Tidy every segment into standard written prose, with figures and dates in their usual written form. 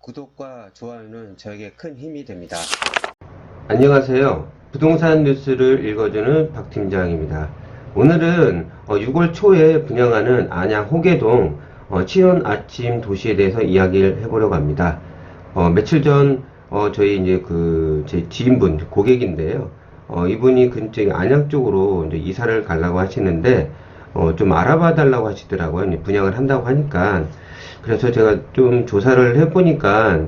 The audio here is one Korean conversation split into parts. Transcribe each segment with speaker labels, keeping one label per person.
Speaker 1: 구독과 좋아요는 저에게 큰 힘이 됩니다.
Speaker 2: 안녕하세요. 부동산 뉴스를 읽어주는 박 팀장입니다. 오늘은 6월 초에 분양하는 안양 호계동 치원 아침 도시에 대해서 이야기를 해보려고 합니다. 며칠 전 저희 이제 제 지인분 고객인데요. 이분이 근처 안양 쪽으로 이제 이사를 가려고 하시는데 좀 알아봐 달라고 하시더라고요. 분양을 한다고 하니까. 그래서 제가 좀 조사를 해보니까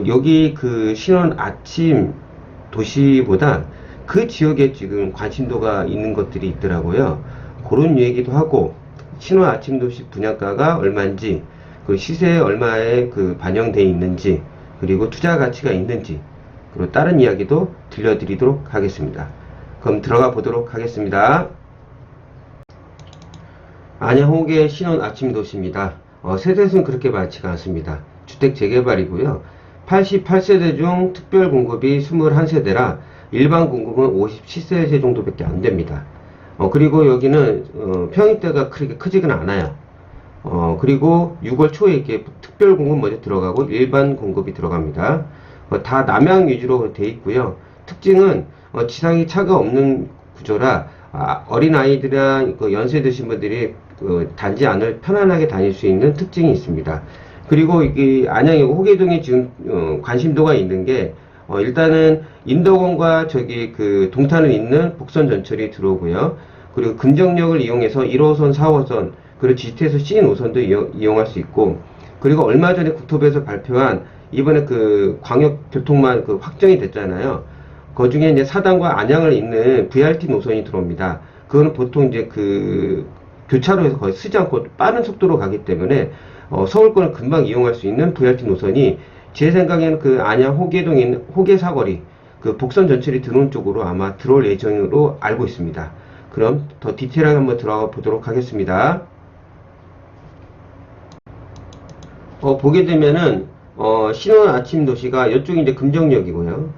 Speaker 2: 여기 그 신원 아침 도시보다 그 지역에 지금 관심도가 있는 것들이 있더라고요. 그런 얘기도 하고, 신원 아침 도시 분양가가 얼마인지, 그 시세에 얼마에 반영되어 있는지, 그리고 투자 가치가 있는지, 그리고 다른 이야기도 들려드리도록 하겠습니다. 그럼 들어가 보도록 하겠습니다. 안양 호계 신원 아침 도시입니다. 세대수는 그렇게 많지가 않습니다. 주택 재개발이고요. 88세대 중 특별 공급이 21세대라 일반 공급은 57세대 정도밖에 안 됩니다. 그리고 여기는 평입대가 그렇게 크지는 않아요. 그리고 6월 초에 이렇게 특별 공급 먼저 들어가고 일반 공급이 들어갑니다. 다 남양 위주로 돼 있고요. 특징은 지상이 차가 없는 구조라 어린 아이들이나 연세 드신 분들이 단지 안을 편안하게 다닐 수 있는 특징이 있습니다. 그리고 이 안양 호계동에 지금 관심도가 있는 게 일단은 인덕원과 동탄을 잇는 복선 전철이 들어오고요. 그리고 금정역을 이용해서 1호선, 4호선 그리고 GT에서 C 노선도 이용할 수 있고, 그리고 얼마 전에 국토부에서 발표한 이번에 광역교통망 확정이 됐잖아요. 그 중에 이제 사당과 안양을 잇는 VRT 노선이 들어옵니다. 그거는 보통 이제 교차로에서 거의 쓰지 않고 빠른 속도로 가기 때문에 서울권을 금방 이용할 수 있는 VRT 노선이 제 생각에는 안양 호계동에 있는 호계사거리 복선 전철이 들어온 쪽으로 아마 들어올 예정으로 알고 있습니다. 그럼 더 디테일하게 한번 들어가 보도록 하겠습니다. 보게 되면은 신원 아침 도시가 이쪽이 이제 금정역이고요.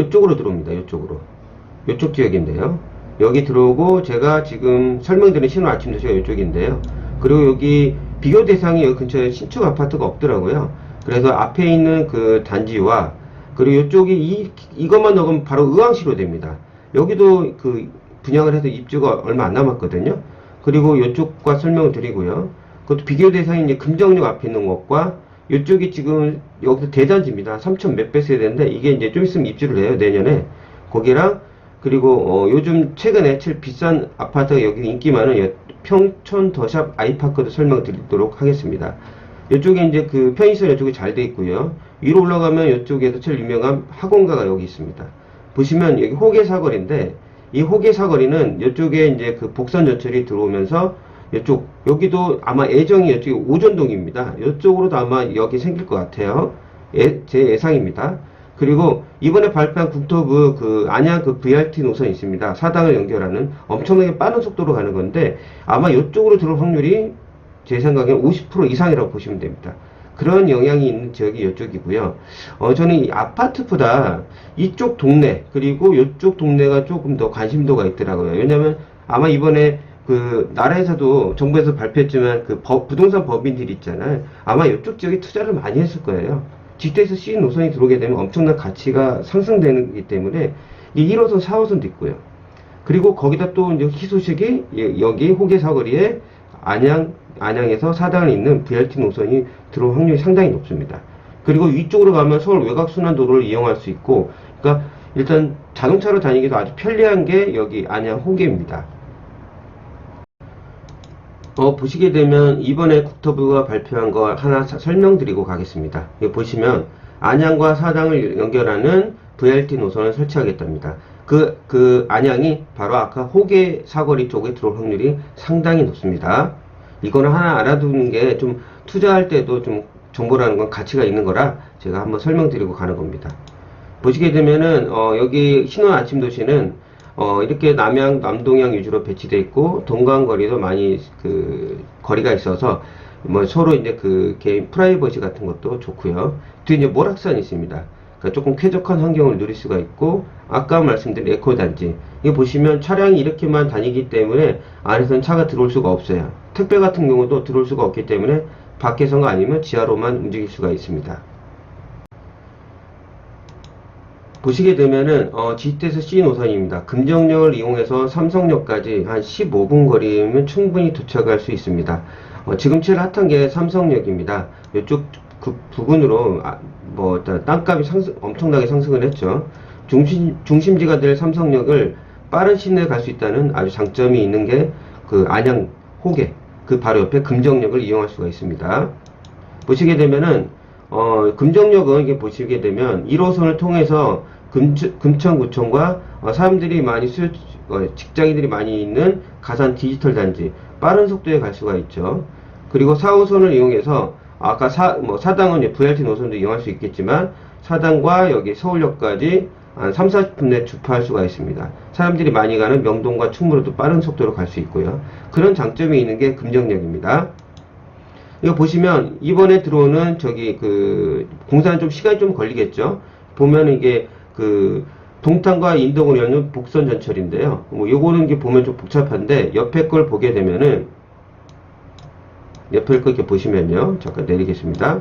Speaker 2: 이쪽으로 들어옵니다. 이쪽 지역인데요. 여기 들어오고 제가 지금 설명드린 신원 아침 도시가 이쪽인데요. 그리고 여기 비교 대상이 여기 근처에 신축 아파트가 없더라고요. 그래서 앞에 있는 단지와 그리고 이쪽이 이것만 넣으면 바로 의왕시로 됩니다. 여기도 분양을 해서 입주가 얼마 안 남았거든요. 그리고 이쪽과 설명을 드리고요. 그것도 비교 대상이 이제 금정역 앞에 있는 것과 이쪽이 지금 여기서 대단지입니다. 3천 몇백 세대인데 이게 이제 좀 있으면 입주를 해요. 내년에. 거기랑 그리고 요즘 최근에 제일 비싼 아파트가 여기 인기 많은 평촌 더샵 아이파크도 설명드리도록 하겠습니다. 이쪽에 이제 편의시설 이쪽이 잘 돼 있고요. 위로 올라가면 이쪽에서 제일 유명한 학원가가 여기 있습니다. 보시면 여기 호계사거리인데 이 호계사거리는 이쪽에 이제 복선 전철이 들어오면서 여기도 아마 예정이 이쪽이 오전동입니다. 이쪽으로도 아마 여기 생길 것 같아요. 제 예상입니다. 그리고 이번에 발표한 국토부 안양 VRT 노선이 있습니다. 사당을 연결하는 엄청나게 빠른 속도로 가는 건데 아마 이쪽으로 들어올 확률이 제 생각엔 50% 이상이라고 보시면 됩니다. 그런 영향이 있는 지역이 이쪽이고요. 저는 이 아파트보다 이쪽 동네 그리고 이쪽 동네가 조금 더 관심도가 있더라고요. 왜냐면 아마 이번에 나라에서도 정부에서 발표했지만 부동산 법인들 있잖아요. 아마 이쪽 지역에 투자를 많이 했을 거예요. GT에서 C 노선이 들어오게 되면 엄청난 가치가 상승되기 때문에 이 1호선, 4호선도 있고요. 그리고 거기다 또 이제 희소식이 여기 호계사거리에 안양에서 사당을 잇는 VRT 노선이 들어올 확률이 상당히 높습니다. 그리고 위쪽으로 가면 서울 외곽순환도로를 이용할 수 있고, 그러니까 일단 자동차로 다니기도 아주 편리한 게 여기 안양 호계입니다. 보시게 되면 이번에 국토부가 발표한 거 하나 설명드리고 가겠습니다. 여기 보시면 안양과 사당을 연결하는 VRT 노선을 설치하겠답니다. 안양이 바로 아까 호계 사거리 쪽에 들어올 확률이 상당히 높습니다. 이거는 하나 알아두는 게 좀 투자할 때도 좀 정보라는 건 가치가 있는 거라 제가 한번 설명드리고 가는 겁니다. 보시게 되면은 여기 신원 아침 도시는 이렇게 남동향 위주로 배치되어 있고 동간거리도 많이 거리가 있어서 서로 이제 개인 프라이버시 같은 것도 좋고요. 뒤에 이제 모락산이 있습니다. 그러니까 조금 쾌적한 환경을 누릴 수가 있고, 아까 말씀드린 에코단지 이거 보시면 차량이 이렇게만 다니기 때문에 안에서는 차가 들어올 수가 없어요. 택배 같은 경우도 들어올 수가 없기 때문에 밖에서가 아니면 지하로만 움직일 수가 있습니다. 보시게 되면은 G대에서 C 노선입니다. 금정역을 이용해서 삼성역까지 한 15분 거리면 충분히 도착할 수 있습니다. 지금 제일 핫한 게 삼성역입니다. 이쪽 그 부근으로 일단 땅값이 엄청나게 상승을 했죠. 중심지가 될 삼성역을 빠른 시일 내에 갈 수 있다는 아주 장점이 있는 게 그 안양 호계 그 바로 옆에 금정역을 이용할 수가 있습니다. 보시게 되면은 금정역은 이게 보시게 되면 1호선을 통해서 금천구청과 사람들이 많이 직장인들이 많이 있는 가산 디지털 단지 빠른 속도에 갈 수가 있죠. 그리고 4호선을 이용해서 아까 사당은 VRT 노선도 이용할 수 있겠지만 사당과 여기 서울역까지 한 3, 40분 내에 주파할 수가 있습니다. 사람들이 많이 가는 명동과 충무로도 빠른 속도로 갈 수 있고요. 그런 장점이 있는 게 금정역입니다. 이거 보시면 이번에 들어오는 공사는 좀 시간이 좀 걸리겠죠. 보면 이게 동탄과 인덕을 여는 복선 전철인데요. 요거는 이게 보면 좀 복잡한데 옆에 걸 보게 되면은 옆에 걸 이렇게 보시면요. 잠깐 내리겠습니다.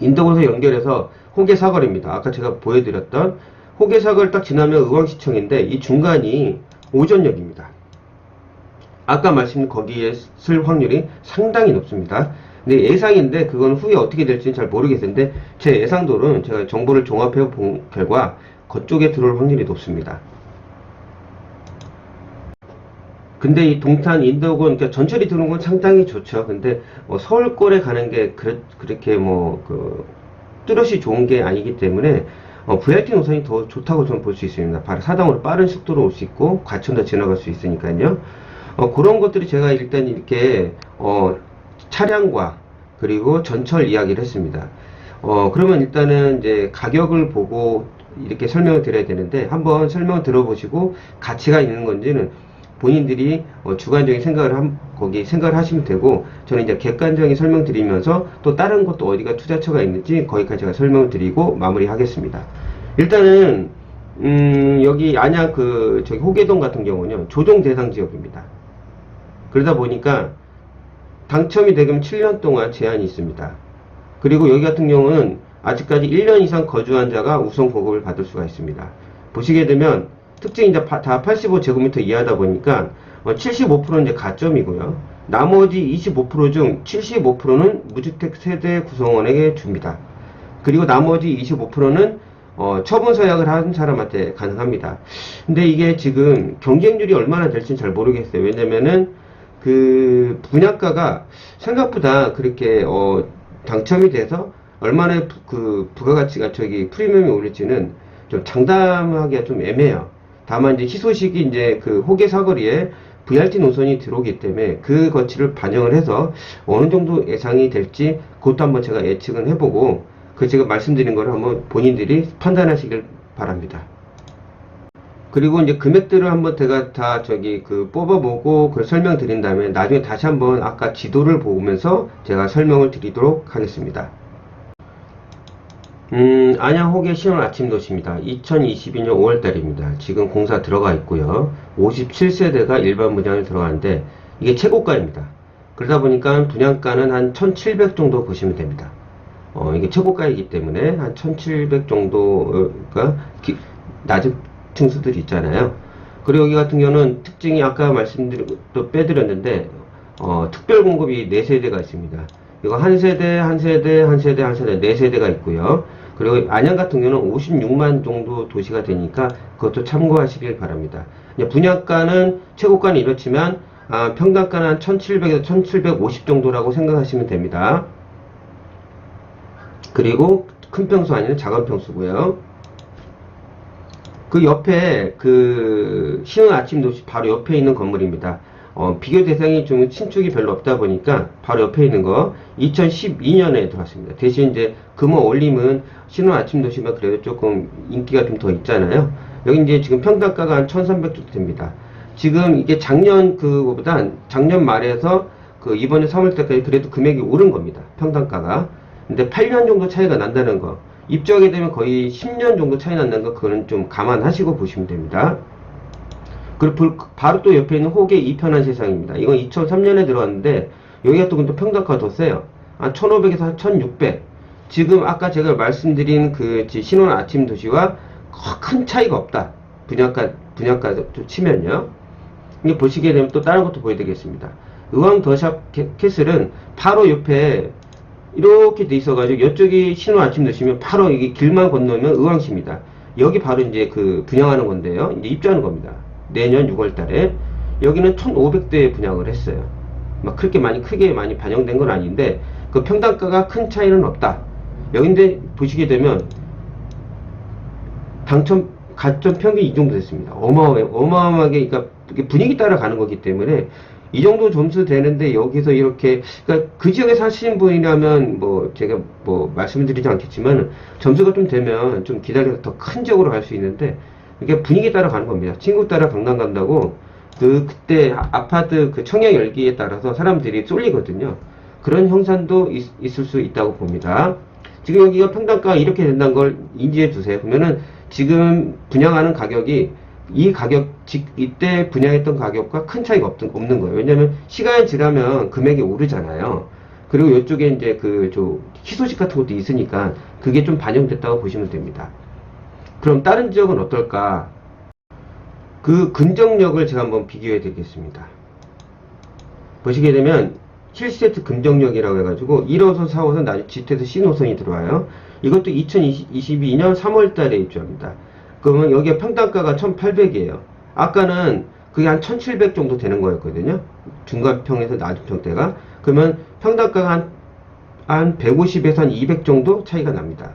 Speaker 2: 인덕에서 연결해서 호계사거리입니다. 아까 제가 보여드렸던 호계사거리를 딱 지나면 의왕시청인데 이 중간이 오전역입니다. 아까 말씀드린 거기에 쓸 확률이 상당히 높습니다. 근데 예상인데 그건 후에 어떻게 될지는 잘 모르겠는데 제 예상도는 제가 정보를 종합해 본 결과 그쪽에 들어올 확률이 높습니다. 근데 이 동탄 인덕은 그러니까 전철이 들어오는 건 상당히 좋죠. 근데 서울권에 가는 게 그렇게 뚜렷이 좋은 게 아니기 때문에 VRT 노선이 더 좋다고 저는 볼 수 있습니다. 바로 사당으로 빠른 속도로 올 수 있고 과천도 지나갈 수 있으니까요. 그런 것들이 제가 일단 이렇게 차량과 그리고 전철 이야기를 했습니다. 그러면 일단은 이제 가격을 보고 이렇게 설명을 드려야 되는데 한번 설명을 들어보시고 가치가 있는 건지는 본인들이 주관적인 생각을 하시면 되고 저는 이제 객관적인 설명 드리면서 또 다른 것도 어디가 투자처가 있는지 거기까지 제가 설명을 드리고 마무리하겠습니다. 일단은 여기 안양 저기 호계동 같은 경우는요 조정 대상 지역입니다. 그러다 보니까 당첨이 되면 7년 동안 제한이 있습니다. 그리고 여기 같은 경우는 아직까지 1년 이상 거주한 자가 우선 보급을 받을 수가 있습니다. 보시게 되면 특징이 이제 다 85제곱미터 이하다 보니까 75%는 이제 가점이고요. 나머지 25% 중 75%는 무주택 세대 구성원에게 줍니다. 그리고 나머지 25%는 처분 서약을 한 사람한테 가능합니다. 근데 이게 지금 경쟁률이 얼마나 될지는 잘 모르겠어요. 왜냐면은 분양가가 생각보다 그렇게 당첨이 돼서 얼마나 부가가치가 프리미엄이 오를지는 좀 장담하기가 좀 애매해요. 다만 이제 희소식이 이제 호계 사거리에 VRT 노선이 들어오기 때문에 그 거치를 반영을 해서 어느 정도 예상이 될지 그것도 한번 제가 예측은 해보고 제가 말씀드린 거를 한번 본인들이 판단하시길 바랍니다. 그리고 이제 금액들을 한번 제가 다 뽑아보고 설명드린 다음에 나중에 다시 한번 아까 지도를 보면서 제가 설명을 드리도록 하겠습니다. 안양 호계 신혼 아침 도시입니다. 2022년 5월달입니다. 지금 공사 들어가 있고요. 57세대가 일반 분양을 들어가는데 이게 최고가입니다. 그러다 보니까 분양가는 한 1700 정도 보시면 됩니다. 이게 최고가이기 때문에 한 1700 정도가 낮은 층수들이 있잖아요. 그리고 여기 같은 경우는 특징이 아까 또 빼드렸는데 특별 공급이 4세대가 있습니다. 이거 한 세대, 4세대가 있고요. 그리고 안양 같은 경우는 56만 정도 도시가 되니까 그것도 참고하시길 바랍니다. 분양가는 최고가는 이렇지만 평당가는 한 1700에서 1750 정도라고 생각하시면 됩니다. 그리고 큰 평수 아니면 작은 평수고요. 그 옆에 신혼 아침 도시 바로 옆에 있는 건물입니다. 비교 대상이 좀 신축이 별로 없다 보니까 바로 옆에 있는 거 2012년에 들어왔습니다. 대신 이제 금호 올림은 신혼 아침 도시만 그래도 조금 인기가 좀 더 있잖아요. 여기 이제 지금 평당가가 한 1300 정도 됩니다. 지금 이게 작년 작년 말에서 이번에 3월 때까지 그래도 금액이 오른 겁니다. 평당가가. 근데 8년 정도 차이가 난다는 거. 입주하게 되면 거의 10년 정도 차이 난다는 거 그거는 좀 감안하시고 보시면 됩니다. 그리고 바로 또 옆에 있는 호계 이편한 세상입니다. 이건 2003년에 들어왔는데 여기가 또 평당가가 더 세요. 한 1500에서 한 1600. 지금 아까 제가 말씀드린 신혼 아침 도시와 큰 차이가 없다. 분양가 치면요. 이게 보시게 되면 또 다른 것도 보여드리겠습니다. 의왕 더샵 캐슬은 바로 옆에 이렇게 돼 있어가지고 이쪽이 신호 아침 넣으시면 바로 이게 길만 건너면 의왕시입니다. 여기 바로 이제 그 분양하는 건데요. 이제 입주하는 겁니다. 내년 6월 달에. 여기는 1,500대 분양을 했어요. 막 크게 많이 반영된 건 아닌데, 그 평당가가 큰 차이는 없다. 여기인데 보시게 되면, 가점 평균 이 정도 됐습니다. 어마어마하게, 그러니까 분위기 따라 가는 거기 때문에, 이 정도 점수 되는데 여기서 이렇게, 그러니까 그 지역에 사시는 분이라면 뭐 제가 뭐 말씀을 드리지 않겠지만 점수가 좀 되면 좀 기다려서 더 큰 지역으로 갈 수 있는데, 이게 분위기 따라 가는 겁니다. 친구 따라 강남 간다고 그때 아파트 그 청약 열기에 따라서 사람들이 쏠리거든요. 그런 형상도 있을 수 있다고 봅니다. 지금 여기가 평당가가 이렇게 된다는 걸 인지해 주세요. 그러면은 지금 분양하는 가격이 이때 분양했던 가격과 큰 차이가 없는 거예요. 왜냐면 시간이 지나면 금액이 오르잖아요. 그리고 이쪽에 이제 희소식 같은 것도 있으니까 그게 좀 반영됐다고 보시면 됩니다. 그럼 다른 지역은 어떨까? 그 근적력을 제가 한번 비교해 드리겠습니다. 보시게 되면 7세트 근적력이라고 해가지고 1호선, 4호선, 나중에 G태에서 C노선이 들어와요. 이것도 2022년 3월 달에 입주합니다. 그러면 여기에 평당가가 1,800이에요. 아까는 그게 한 1,700 정도 되는 거였거든요. 중간평에서 낮은평대가. 그러면 평당가가 한 150에서 한 200 정도 차이가 납니다.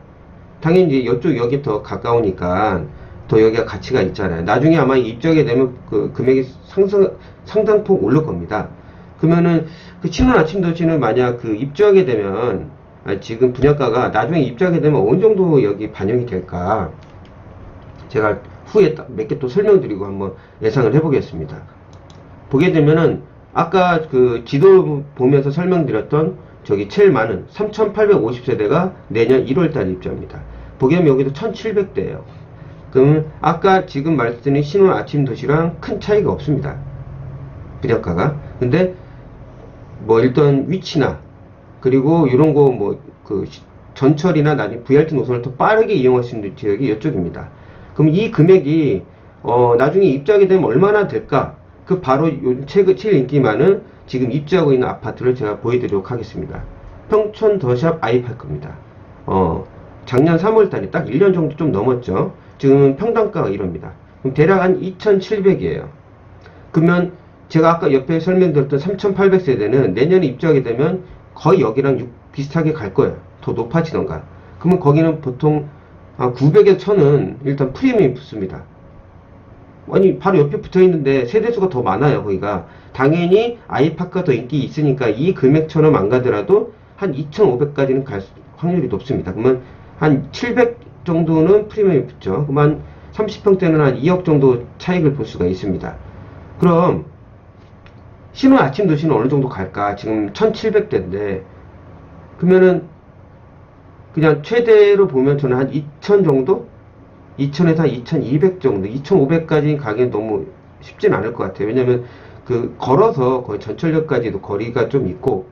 Speaker 2: 당연히 이제 여기 더 가까우니까 더 여기가 가치가 있잖아요. 나중에 아마 입주하게 되면 그 금액이 상당폭 오를 겁니다. 그러면은 그 신혼 아침 도시는 만약 그 입주하게 되면 지금 분양가가 나중에 입주하게 되면 어느 정도 여기 반영이 될까? 제가 후에 몇 개 또 설명드리고 한번 예상을 해보겠습니다. 보게 되면은 아까 그 지도 보면서 설명드렸던 저기 제일 많은 3,850세대가 내년 1월달에 입주합니다. 보게 되면 여기도 1,700대예요. 그럼 아까 지금 말씀드린 신혼 아침 도시랑 큰 차이가 없습니다. 분양가가. 근데 뭐 일단 위치나 그리고 이런 거 뭐 그 전철이나 나중에 VRT 노선을 더 빠르게 이용할 수 있는 지역이 이쪽입니다. 그럼 이 금액이 나중에 입주하게 되면 얼마나 될까? 그 바로 요즘 제일 인기 많은 지금 입주하고 있는 아파트를 제가 보여드리도록 하겠습니다. 평촌 더샵 아이파크입니다. 작년 3월달에 딱 1년 정도 좀 넘었죠. 지금 평당가가 이럽니다. 그럼 대략 한 2,700이에요. 그러면 제가 아까 옆에 설명드렸던 3,800세대는 내년에 입주하게 되면 거의 여기랑 비슷하게 갈 거예요. 더 높아지던가. 그러면 거기는 보통 900에서 1000은 일단 프리미엄이 붙습니다. 아니 바로 옆에 붙어있는데 세대수가 더 많아요. 거기가 당연히 아이파크가 더 인기 있으니까 이 금액처럼 안 가더라도 한 2500까지는 갈 확률이 높습니다. 그러면 한 700 정도는 프리미엄이 붙죠. 그러면 30평대는 한 2억 정도 차익을 볼 수가 있습니다. 그럼 신혼 아침 도시는 어느 정도 갈까? 지금 1700대인데 그러면은 그냥 최대로 보면 저는 한 2000 정도? 2000에서 2200 정도, 2500까지 가기엔 너무 쉽진 않을 것 같아요. 왜냐면 걸어서 거의 전철역까지도 거리가 좀 있고,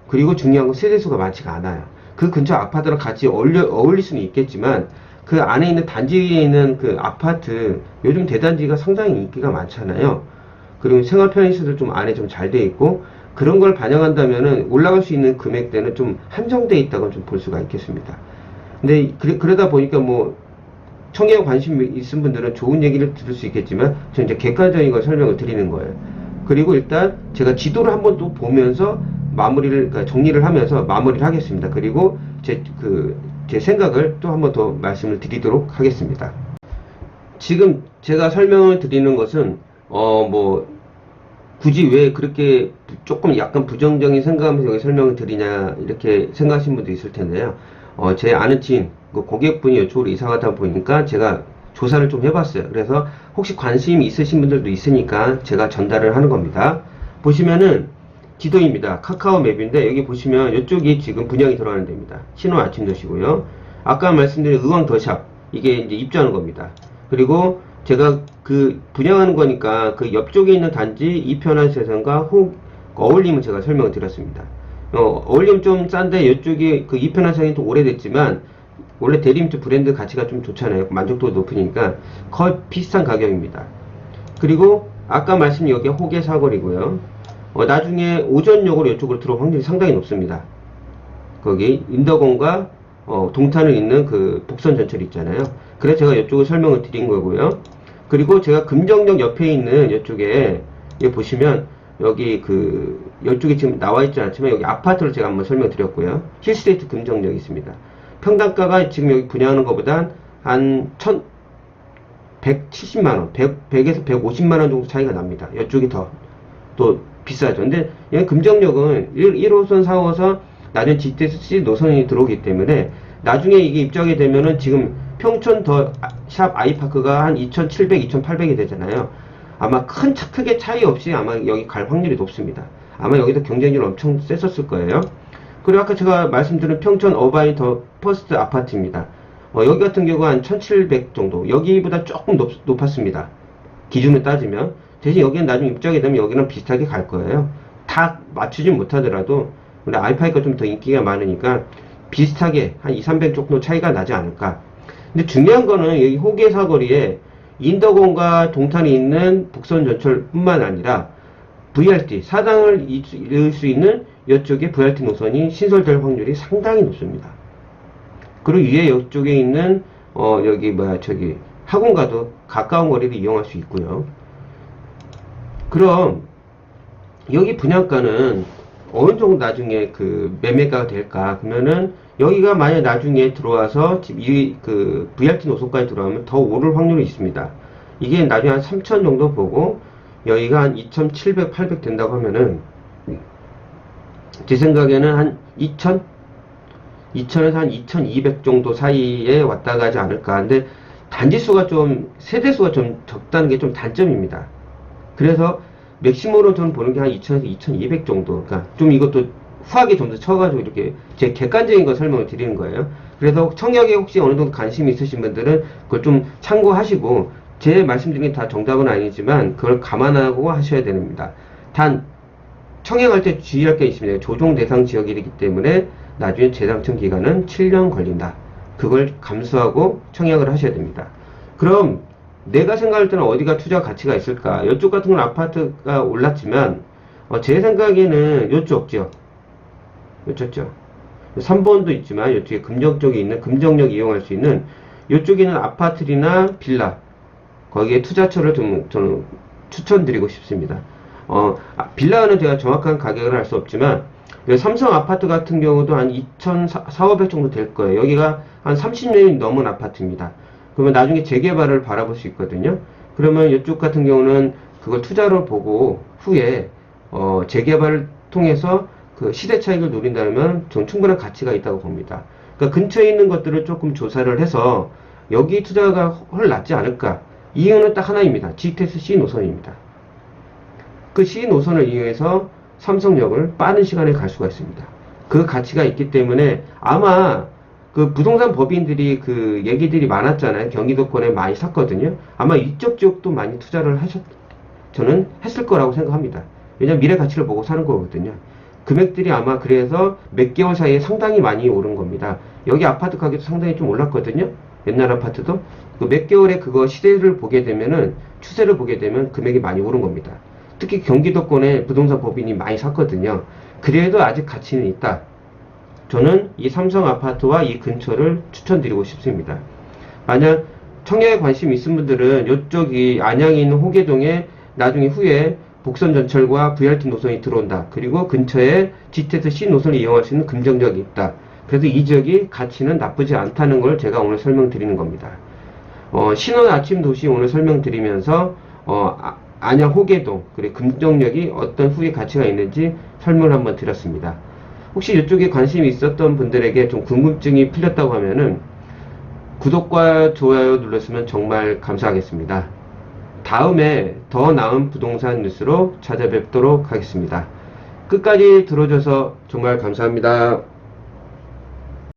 Speaker 2: 그리고 중요한 건 세대수가 많지가 않아요. 그 근처 아파트랑 같이 어울릴 수는 있겠지만 그 안에 있는 단지에 있는 그 아파트, 요즘 대단지가 상당히 인기가 많잖아요. 그리고 생활 편의시설 좀 안에 좀 잘 돼 있고, 그런 걸 반영한다면은 올라갈 수 있는 금액대는 좀 한정돼 있다고 좀 볼 수가 있겠습니다. 근데 그러다 보니까 뭐 청약에 관심 있은 분들은 좋은 얘기를 들을 수 있겠지만 저는 이제 객관적인 걸 설명을 드리는 거예요. 그리고 일단 제가 지도를 한번 또 보면서 그러니까 정리를 하면서 마무리를 하겠습니다. 그리고 제 생각을 또 한번 더 말씀을 드리도록 하겠습니다. 지금 제가 설명을 드리는 것은 뭐 굳이 왜 그렇게 조금 약간 부정적인 생각하면서 여기 설명을 드리냐 이렇게 생각하시는 분도 있을 텐데요. 제 아는 지인 고객분이 이쪽으로 이사 가다 보니까 제가 조사를 좀 해봤어요. 그래서 혹시 관심이 있으신 분들도 있으니까 제가 전달을 하는 겁니다. 보시면은 지도입니다. 카카오 맵인데 여기 보시면 이쪽이 지금 분양이 들어가는 데입니다. 신혼 아침 도시고요. 아까 말씀드린 의왕 더샵 이게 이제 입주하는 겁니다. 그리고 제가 분양하는 거니까 그 옆쪽에 있는 단지 이편한 세상과 어울림을 제가 설명을 드렸습니다. 어울림 좀 싼데 이쪽이 이편한 세상이 좀 오래됐지만 원래 대리운전 브랜드 가치가 좀 좋잖아요. 만족도가 높으니까 거의 비슷한 가격입니다. 그리고 아까 말씀 여기 호계 사거리고요. 나중에 오전역으로 이쪽으로 들어올 확률이 상당히 높습니다. 거기 인덕원과 동탄을 잇는 그 복선 전철 있잖아요. 그래서 제가 이쪽을 설명을 드린 거고요. 그리고 제가 금정역 옆에 있는 이쪽에 여기 보시면 여기 이쪽에 지금 나와 있지 않지만 여기 아파트를 제가 한번 설명드렸고요. 힐스테이트 금정역이 있습니다. 평당가가 지금 여기 분양하는 것보다 한 170만원, 100에서 150만원 정도 차이가 납니다. 이쪽이 또 비싸죠. 근데 여기 금정역은 1호선, 4호선, 나중에 GTX 노선이 들어오기 때문에 나중에 이게 입주하게 되면은 지금 평촌 샵 아이파크가 한 2,700, 2,800이 되잖아요. 아마 크게 차이 없이 아마 여기 갈 확률이 높습니다. 아마 여기도 경쟁률 엄청 셌었을 거예요. 그리고 아까 제가 말씀드린 평촌 어바인 더 퍼스트 아파트입니다. 여기 같은 경우가 한 1,700 정도. 여기보다 조금 높았습니다. 기준을 따지면. 대신 여기는 나중에 입주하게 되면 여기는 비슷하게 갈 거예요. 다 맞추지 못하더라도 근데 아이파이가 좀 더 인기가 많으니까 비슷하게 한 2, 300 정도 차이가 나지 않을까. 근데 중요한 거는 여기 호계 사거리에 인덕원과 동탄이 있는 북선 전철뿐만 아니라 VRT, 사당을 이을 수 있는 이쪽에 VRT 노선이 신설될 확률이 상당히 높습니다. 그리고 위에 이쪽에 있는 학원과도 가까운 거리를 이용할 수 있고요. 그럼 여기 분양가는 어느 정도 나중에 매매가가 될까? 그러면은 여기가 만약 나중에 들어와서 VRT 노선까지 들어가면 더 오를 확률이 있습니다. 이게 나중에 한 3,000 정도 보고 여기가 한 2,700, 800 된다고 하면은 제 생각에는 한 2,000에서 한 2,200 정도 사이에 왔다 가지 않을까. 근데 세대수가 좀 적다는 게 좀 단점입니다. 그래서 맥시멈으로 저는 보는 게 한 2,000에서 2,200 정도. 그러니까 좀 이것도 후하게 좀 더 쳐가지고 이렇게 제 객관적인 거 설명을 드리는 거예요. 그래서 청약에 혹시 어느 정도 관심이 있으신 분들은 그걸 좀 참고하시고, 제 말씀드린 게 다 정답은 아니지만 그걸 감안하고 하셔야 됩니다. 단 청약할 때 주의할 게 있습니다. 조정 대상 지역이기 때문에 나중에 재당첨 기간은 7년 걸린다. 그걸 감수하고 청약을 하셔야 됩니다. 그럼 내가 생각할 때는 어디가 투자 가치가 있을까? 이쪽 같은 건 아파트가 올랐지만 제 생각에는 이쪽 지역, 이쪽죠. 3번도 있지만 이쪽에 금정 쪽에 있는 금정역 이용할 수 있는 이쪽에는 아파트나 빌라, 거기에 투자처를 저는 추천드리고 싶습니다. 빌라는 제가 정확한 가격을 알 수 없지만 삼성 아파트 같은 경우도 한 2,400 정도 될 거예요. 여기가 한 30년이 넘은 아파트입니다. 그러면 나중에 재개발을 바라볼 수 있거든요. 그러면 이쪽 같은 경우는 그걸 투자로 보고 후에 재개발을 통해서 그 시대 차익을 노린다면 전 충분한 가치가 있다고 봅니다. 그러니까 근처에 있는 것들을 조금 조사를 해서 여기 투자가 훨 낫지 않을까. 이유는 딱 하나입니다. GTX C 노선입니다. 그 C 노선을 이용해서 삼성역을 빠른 시간에 갈 수가 있습니다. 그 가치가 있기 때문에 아마 그 부동산 법인들이 그 얘기들이 많았잖아요. 경기도권에 많이 샀거든요. 아마 이쪽 지역도 많이 투자를 저는 했을 거라고 생각합니다. 왜냐면 미래 가치를 보고 사는 거거든요. 금액들이 아마 그래서 몇 개월 사이에 상당히 많이 오른 겁니다. 여기 아파트 가격도 상당히 좀 올랐거든요. 옛날 아파트도. 그 몇 개월의 그거 시대를 보게 되면은, 추세를 보게 되면 금액이 많이 오른 겁니다. 특히 경기도권에 부동산 법인이 많이 샀거든요. 그래도 아직 가치는 있다. 저는 이 삼성 아파트와 이 근처를 추천드리고 싶습니다. 만약 청약에 관심 있은 분들은 이쪽이 안양에 있는 호계동에 나중에 후에 복선전철과 VRT 노선이 들어온다. 그리고 근처에 GTX C 노선을 이용할 수 있는 금정역이 있다. 그래서 이 지역이 가치는 나쁘지 않다는 걸 제가 오늘 설명드리는 겁니다. 신혼 아침 도시 오늘 설명드리면서 안양 호계동 그리고 금정역이 어떤 후에 가치가 있는지 설명을 한번 드렸습니다. 혹시 이쪽에 관심이 있었던 분들에게 좀 궁금증이 풀렸다고 하면은 구독과 좋아요 눌렀으면 정말 감사하겠습니다. 다음에 더 나은 부동산 뉴스로 찾아뵙도록 하겠습니다. 끝까지 들어줘서 정말 감사합니다.